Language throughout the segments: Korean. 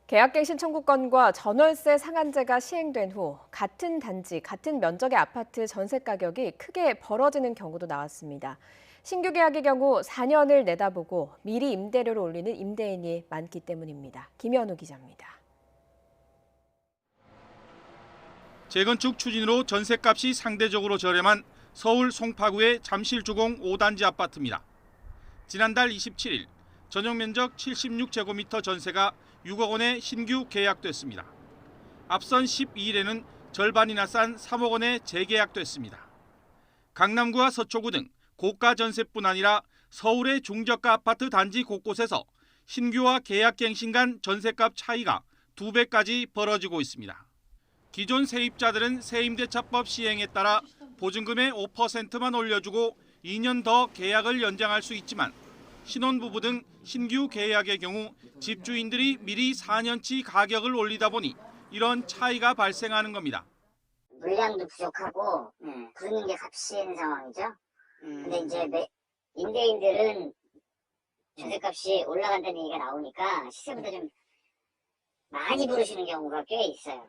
계약갱신 청구권과 전월세 상한제가 시행된 후 같은 단지, 같은 면적의 아파트 전세 가격이 크게 벌어지는 경우도 나왔습니다. 신규 계약의 경우 4년을 내다보고 미리 임대료를 올리는 임대인이 많기 때문입니다. 김현우 기자입니다. 재건축 추진으로 전세값이 상대적으로 저렴한 서울 송파구의 잠실주공 5단지 아파트입니다. 지난달 27일 전용 면적 76제곱미터 전세가 6억 원에 신규 계약됐습니다. 앞선 12일에는 절반이나 싼 3억 원에 재계약됐습니다. 강남구와 서초구 등 고가 전세뿐 아니라 서울의 중저가 아파트 단지 곳곳에서 신규와 계약갱신 간 전세값 차이가 2배까지 벌어지고 있습니다. 기존 세입자들은 세임대차법 시행에 따라 보증금의 5%만 올려주고 2년 더 계약을 연장할 수 있지만 신혼부부 등 신규 계약의 경우 집주인들이 미리 4년치 가격을 올리다 보니 이런 차이가 발생하는 겁니다. 물량도 부족하고 부르는 게 값인 상황이죠. 근데 이제 임대인들은 전세값이 올라간다는 얘기가 나오니까 시세보다 좀 많이 부르시는 경우가 꽤 있어요.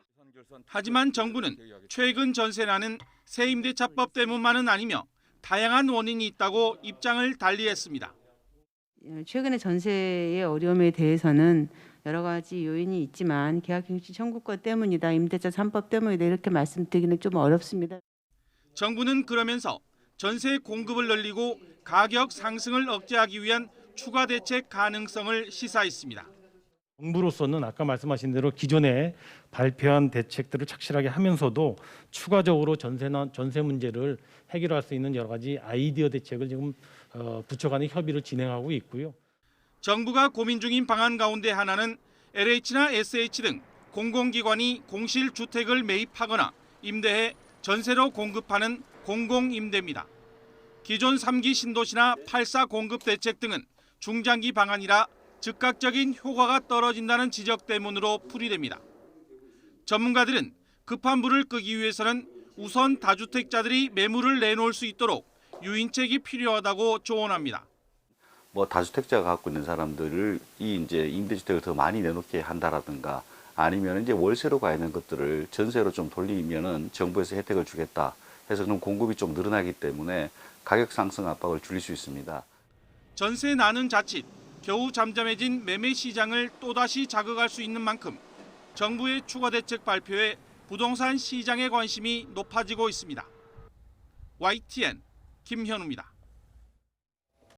하지만 정부는 최근 전세난은 세임대차법 때문만은 아니며 다양한 원인이 있다고 입장을 달리했습니다. 최근에 전세의 어려움에 대해서는 여러 가지 요인이 있지만 계약갱신 청구권 때문이다, 임대차 3법 때문이다 이렇게 말씀드리기는 좀 어렵습니다. 정부는 그러면서 전세 공급을 늘리고 가격 상승을 억제하기 위한 추가 대책 가능성을 시사했습니다. 정부로서는 아까 말씀하신 대로 기존에 발표한 대책들을 착실하게 하면서도 추가적으로 전세 문제를 해결할 수 있는 여러 가지 아이디어 대책을 지금 부처 간의 협의를 진행하고 있고요. 정부가 고민 중인 방안 가운데 하나는 LH나 SH 등 공공기관이 공실주택을 매입하거나 임대해 전세로 공급하는 공공임대입니다. 기존 3기 신도시나 8사 공급 대책 등은 중장기 방안이라 즉각적인 효과가 떨어진다는 지적 때문으로 풀이됩니다. 전문가들은 급한 불을 끄기 위해서는 우선 다주택자들이 매물을 내놓을 수 있도록 유인책이 필요하다고 조언합니다. 다주택자가 갖고 있는 사람들을 이제 임대주택을 더 많이 내놓게 한다라든가 아니면 이제 월세로 가 있는 것들을 전세로 좀 돌리면은 정부에서 혜택을 주겠다 해서 그럼 공급이 좀 늘어나기 때문에 가격 상승 압박을 줄일 수 있습니다. 전세 나는 자칫 겨우 잠잠해진 매매 시장을 또다시 자극할 수 있는 만큼 정부의 추가 대책 발표에 부동산 시장의 관심이 높아지고 있습니다. YTN 김현우입니다.